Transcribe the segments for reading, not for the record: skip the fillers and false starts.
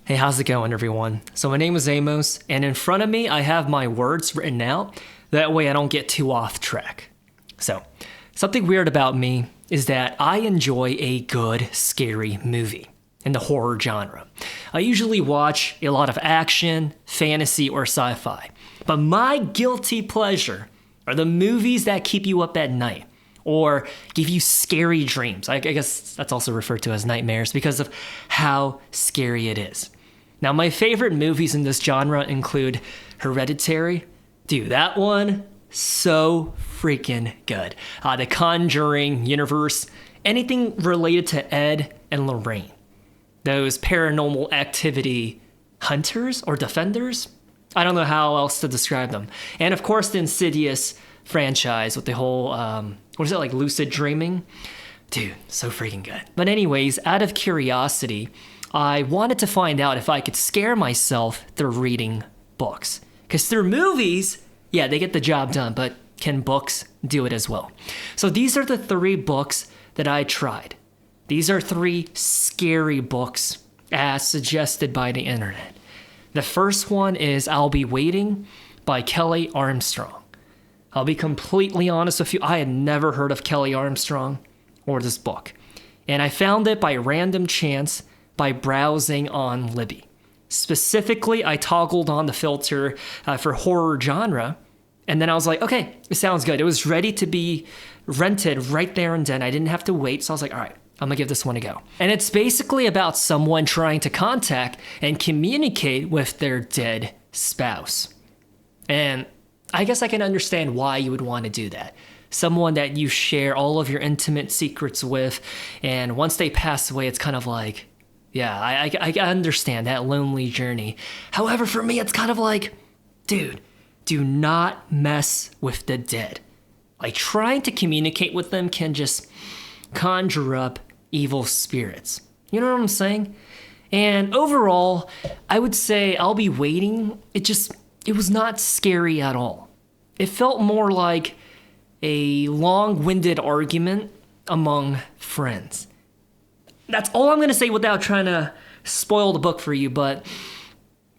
Hey, how's it going, everyone? So my name is Amos, and in front of me, I have my words written out. That way I don't get too off track. So, something weird about me is that I enjoy a good, scary movie in the horror genre. I usually watch a lot of action, fantasy, or sci-fi. But my guilty pleasure are the movies that keep you up at night or give you scary dreams. I guess that's also referred to as nightmares because of how scary it is. Now, my favorite movies in this genre include Hereditary. Dude, that one, so freaking good. The Conjuring universe, anything related to Ed and Lorraine. Those paranormal activity hunters or defenders? I don't know how else to describe them. And of course, the Insidious franchise with the whole, what is it, like lucid dreaming? Dude, so freaking good. But anyways, out of curiosity, I wanted to find out if I could scare myself through reading books. Because through movies, yeah, they get the job done, but can books do it as well? So these are the 3 books that I tried. These are 3 scary books as suggested by the internet. The first one is I'll Be Waiting by Kelly Armstrong. I'll be completely honest with you, I had never heard of Kelly Armstrong or this book. And I found it by random chance by browsing on Libby. Specifically, I toggled on the filter for horror genre, and then I was like, okay, it sounds good. It was ready to be rented right there and then. I didn't have to wait, so I was like, all right, I'm gonna give this one a go. And it's basically about someone trying to contact and communicate with their dead spouse. And I guess I can understand why you would want to do that. Someone that you share all of your intimate secrets with, and once they pass away, it's kind of like, yeah, I understand that lonely journey. However, for me, it's kind of like, dude, do not mess with the dead. Like, trying to communicate with them can just conjure up evil spirits. You know what I'm saying? And overall, I would say I'll Be Waiting. It was not scary at all. It felt more like a long-winded argument among friends. That's all I'm going to say without trying to spoil the book for you, but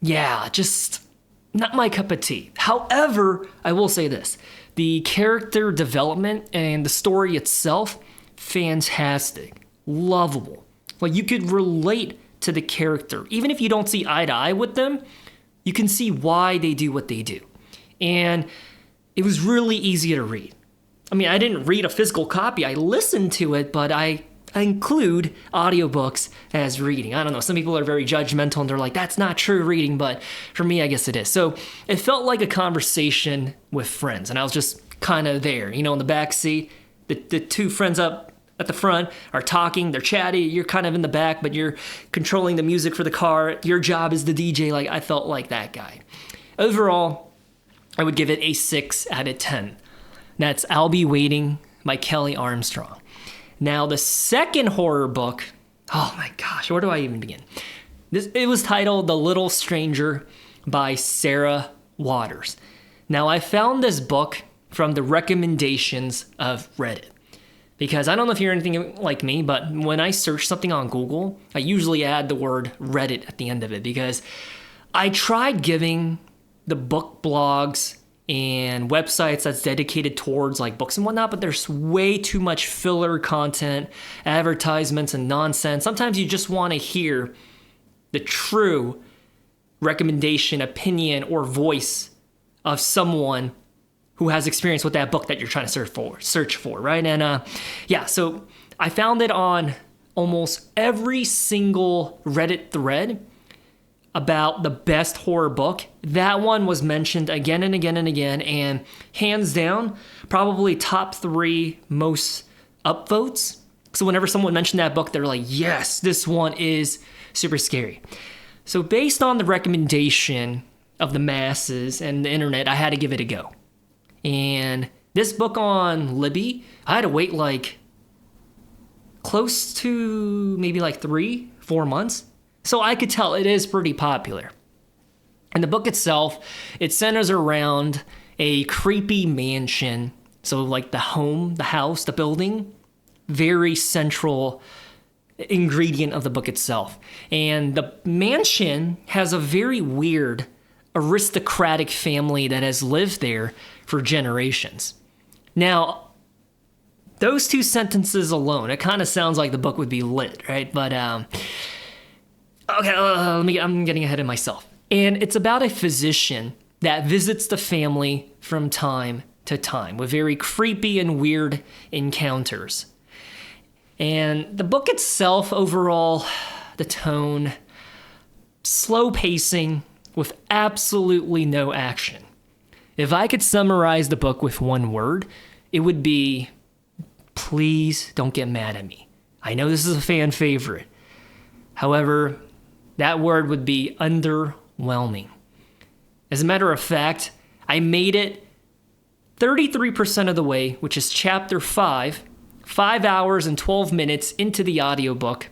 yeah, just not my cup of tea. However, I will say this. The character development and the story itself, fantastic, lovable. Like, you could relate to the character. Even if you don't see eye to eye with them, you can see why they do what they do. And it was really easy to read. I mean, I didn't read a physical copy. I listened to it, but I include audiobooks as reading. I don't know, some people are very judgmental and they're like, that's not true reading, but for me, I guess it is. So it felt like a conversation with friends, and I was just kind of there, in the back seat. The 2 friends up at the front are talking, they're chatty, you're kind of in the back, but you're controlling the music for the car. Your job is the DJ. Like, I felt like that guy. Overall, I would give it a 6 out of 10. That's I'll Be Waiting by Kelly Armstrong. Now, the second horror book, oh my gosh, where do I even begin? It was titled The Little Stranger by Sarah Waters. Now, I found this book from the recommendations of Reddit. Because I don't know if you're anything like me, but when I search something on Google, I usually add the word Reddit at the end of it, because I tried giving the book blogs and websites that's dedicated towards like books and whatnot, but there's way too much filler content, advertisements, and nonsense. Sometimes you just want to hear the true recommendation, opinion, or voice of someone who has experience with that book that you're trying to search for, right? And yeah, so I found it on almost every single Reddit thread about the best horror book. That one was mentioned again and again and again, and hands down, probably top 3 most upvotes. So whenever someone mentioned that book, they're like, yes, this one is super scary. So based on the recommendation of the masses and the internet, I had to give it a go. And this book on Libby, I had to wait like close to maybe like 3-4 months. So I could tell it is pretty popular. And the book itself, it centers around a creepy mansion. So like the home, the house, the building, very central ingredient of the book itself. And the mansion has a very weird aristocratic family that has lived there for generations. Now, those two sentences alone, it kind of sounds like the book would be lit, right? But, I'm getting ahead of myself. And it's about a physician that visits the family from time to time with very creepy and weird encounters. And the book itself, overall, the tone, slow pacing with absolutely no action. If I could summarize the book with one word, it would be, please don't get mad at me. I know this is a fan favorite. However, that word would be underwhelming. As a matter of fact, I made it 33% of the way, which is chapter 5 hours and 12 minutes into the audiobook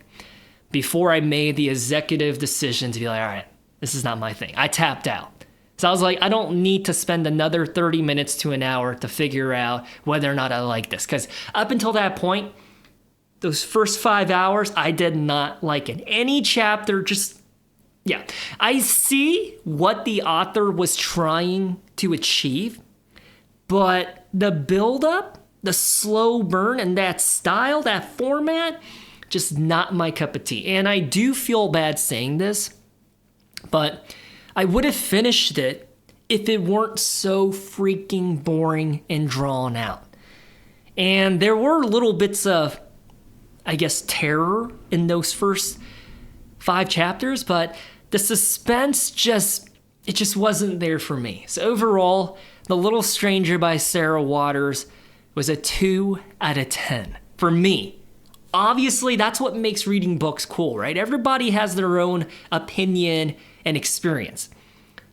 before I made the executive decision to be like, all right, this is not my thing. I tapped out. So I was like, I don't need to spend another 30 minutes to an hour to figure out whether or not I like this. Because up until that point, those first 5 hours, I did not like it. Any chapter, I see what the author was trying to achieve, but the buildup, the slow burn, and that style, that format, just not my cup of tea. And I do feel bad saying this, but I would have finished it if it weren't so freaking boring and drawn out. And there were little bits of, I guess, terror in those first 5 chapters, but the suspense just wasn't there for me. So overall, The Little Stranger by Sarah Waters was a 2 out of 10 for me. Obviously, that's what makes reading books cool, right? Everybody has their own opinion and experience.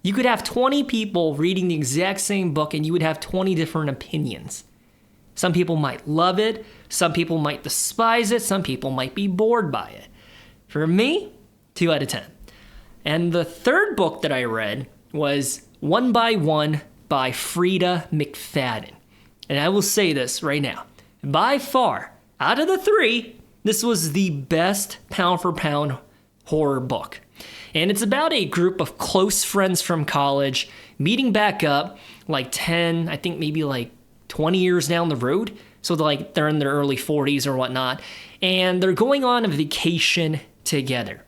You could have 20 people reading the exact same book and you would have 20 different opinions. Some people might love it, some people might despise it, some people might be bored by it. For me, 2 out of 10. And the third book that I read was One by One by Frida McFadden. And I will say this right now. By far, out of the 3, this was the best pound-for-pound horror book. And it's about a group of close friends from college meeting back up like 10, I think maybe like 20 years down the road. So they're in their early 40s or whatnot. And they're going on a vacation together.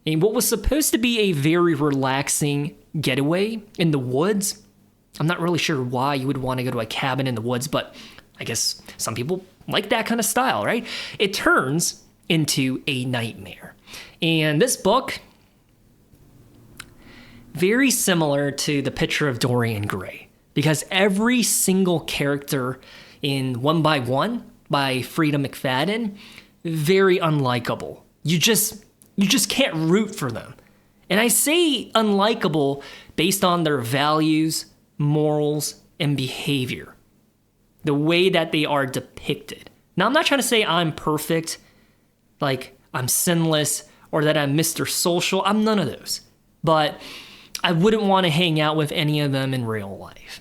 And what was supposed to be a very relaxing getaway in the woods, I'm not really sure why you would want to go to a cabin in the woods, but I guess some people like that kind of style, right? It turns into a nightmare. And this book, very similar to The Picture of Dorian Gray, because every single character in One by One by Frida McFadden, very unlikable. You just can't root for them. And I say unlikable based on their values, morals, and behavior. The way that they are depicted. Now, I'm not trying to say I'm perfect, like I'm sinless, or that I'm Mr. Social. I'm none of those. But I wouldn't want to hang out with any of them in real life.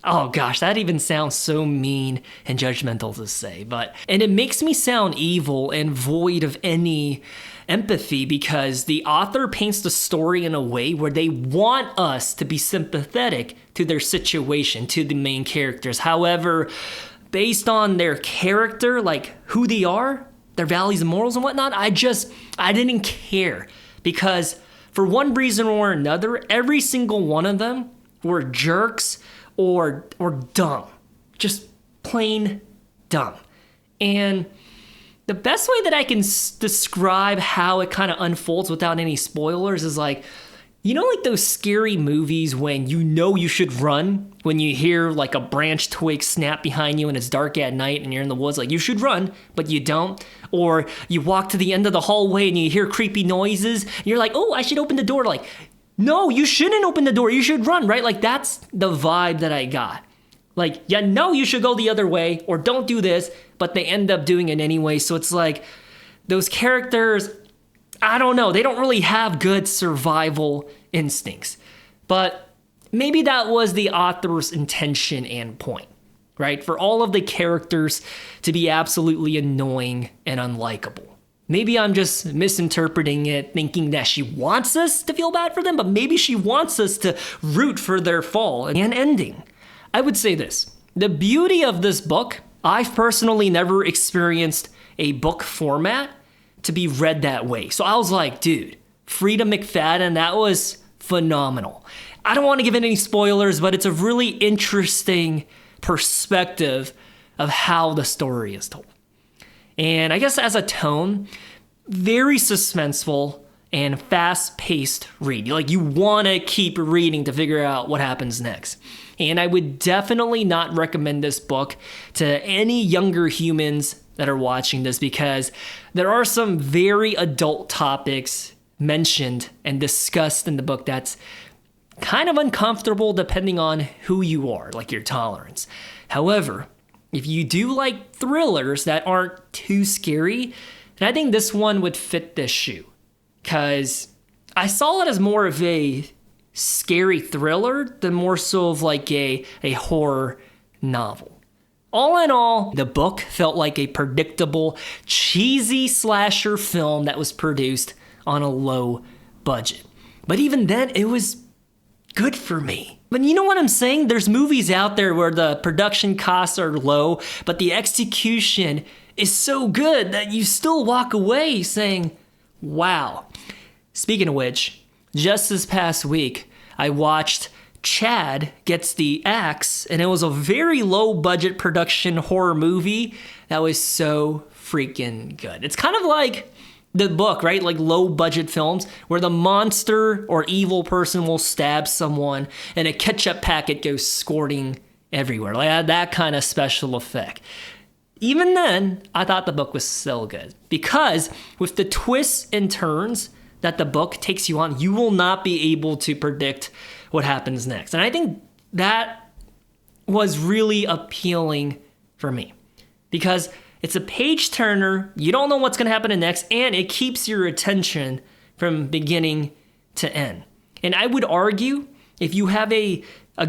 Oh gosh, that even sounds so mean and judgmental to say, and it makes me sound evil and void of any empathy because the author paints the story in a way where they want us to be sympathetic to their situation, to the main characters. However, based on their character, like who they are, their values and morals and whatnot, I didn't care because for one reason or another, every single one of them were jerks or dumb, just plain dumb. And the best way that I can describe how it kind of unfolds without any spoilers is like those scary movies when you should run, when you hear like a branch twig snap behind you and it's dark at night and you're in the woods, like you should run, but you don't. Or you walk to the end of the hallway and you hear creepy noises and you're like, oh, I should open the door. Like, no, you shouldn't open the door. You should run, right? Like that's the vibe that I got. Like, you should go the other way or don't do this, but they end up doing it anyway. So it's like those characters, I don't know, they don't really have good survival instincts. But maybe that was the author's intention and point, right? For all of the characters to be absolutely annoying and unlikable. Maybe I'm just misinterpreting it, thinking that she wants us to feel bad for them, but maybe she wants us to root for their fall and ending. I would say this. The beauty of this book, I've personally never experienced a book format to be read that way. So I was like, dude, Frida McFadden, that was phenomenal. I don't want to give it any spoilers, but it's a really interesting perspective of how the story is told. And I guess as a tone, very suspenseful and fast-paced read. Like, you want to keep reading to figure out what happens next. And I would definitely not recommend this book to any younger humans that are watching this, because there are some very adult topics mentioned and discussed in the book that's kind of uncomfortable depending on who you are, like your tolerance. However, if you do like thrillers that aren't too scary, then I think this one would fit this shoe, because I saw it as more of a scary thriller than more so of like a horror novel. All in all, the book felt like a predictable, cheesy slasher film that was produced on a low budget. But even then, it was good for me. But you know what I'm saying? There's movies out there where the production costs are low, but the execution is so good that you still walk away saying, wow. Speaking of which, just this past week, I watched Chad Gets the Axe, and it was a very low budget production horror movie that was so freaking good. It's kind of like the book, right? Like low budget films where the monster or evil person will stab someone and a ketchup packet goes squirting everywhere. Like that kind of special effect. Even then, I thought the book was still good, because with the twists and turns that the book takes you on, you will not be able to predict what happens next. And I think that was really appealing for me, because it's a page turner, you don't know what's going to happen next, and it keeps your attention from beginning to end. And I would argue, if you have a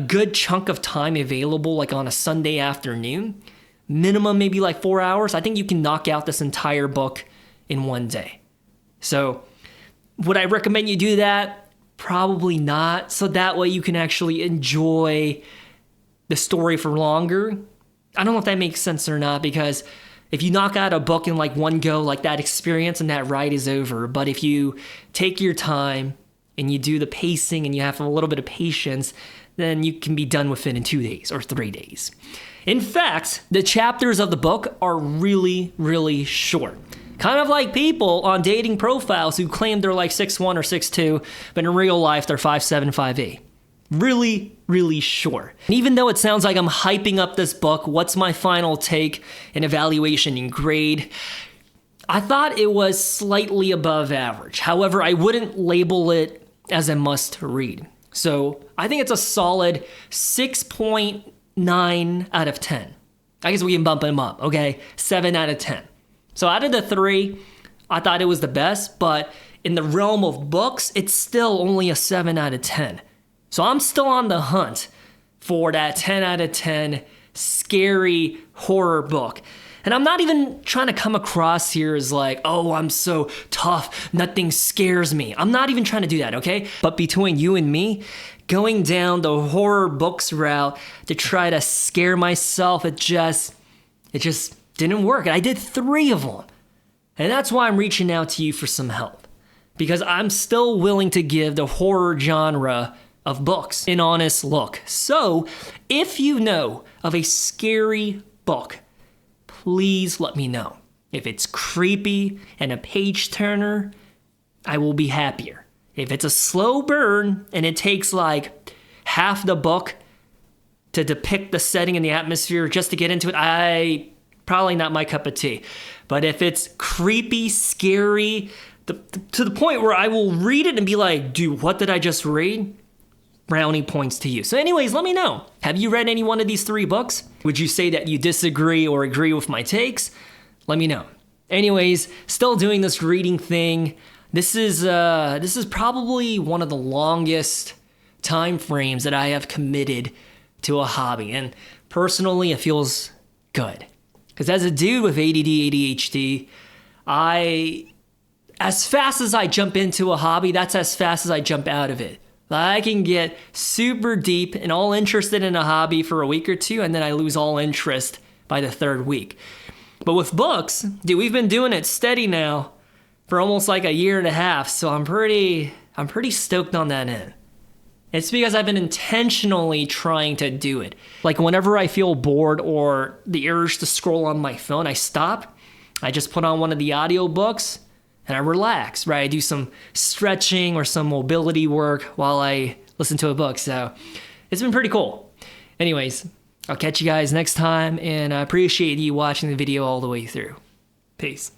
good chunk of time available, like on a Sunday afternoon, minimum maybe like 4 hours, I think you can knock out this entire book in one day. So would I recommend you do that? Probably not. So that way you can actually enjoy the story for longer. I don't know if that makes sense or not, because if you knock out a book in like one go, like that experience and that ride is over. But if you take your time and you do the pacing and you have a little bit of patience, then you can be done with it in 2 days or 3 days. In fact, the chapters of the book are really, really short. Kind of like people on dating profiles who claim they're like 6'1" or 6'2", but in real life they're 5'7", 5'8". Really, really short. And even though it sounds like I'm hyping up this book, what's my final take and evaluation and grade? I thought it was slightly above average. However, I wouldn't label it as a must read. So I think it's a solid 6.9 out of 10. I guess we can bump them up, okay? 7 out of 10. So out of the 3, I thought it was the best, but in the realm of books, it's still only a 7 out of 10. So I'm still on the hunt for that 10 out of 10 scary horror book. And I'm not even trying to come across here as like, oh, I'm so tough, nothing scares me. I'm not even trying to do that, okay? But between you and me, going down the horror books route to try to scare myself, it just didn't work. And I did 3 of them. And that's why I'm reaching out to you for some help, because I'm still willing to give the horror genre of books an honest look. So if you know of a scary book, please let me know. If it's creepy and a page turner, I will be happier. If it's a slow burn and it takes like half the book to depict the setting and the atmosphere just to get into it, probably not my cup of tea. But if it's creepy, scary, to the point where I will read it and be like, dude, what did I just read? Brownie points to you. So anyways, let me know. Have you read any one of these 3 books? Would you say that you disagree or agree with my takes? Let me know. Anyways, still doing this reading thing. This is probably one of the longest time frames that I have committed to a hobby. And personally, it feels good. Because as a dude with ADD, ADHD, I as fast as I jump into a hobby, that's as fast as I jump out of it. I can get super deep and all interested in a hobby for a week or two, and then I lose all interest by the third week. But with books, dude, we've been doing it steady now for almost like a year and a half, so I'm pretty stoked on that end. It's because I've been intentionally trying to do it. Like whenever I feel bored or the urge to scroll on my phone, I stop, I just put on one of the audiobooks, and I relax, right? I do some stretching or some mobility work while I listen to a book. So it's been pretty cool. Anyways, I'll catch you guys next time, and I appreciate you watching the video all the way through. Peace.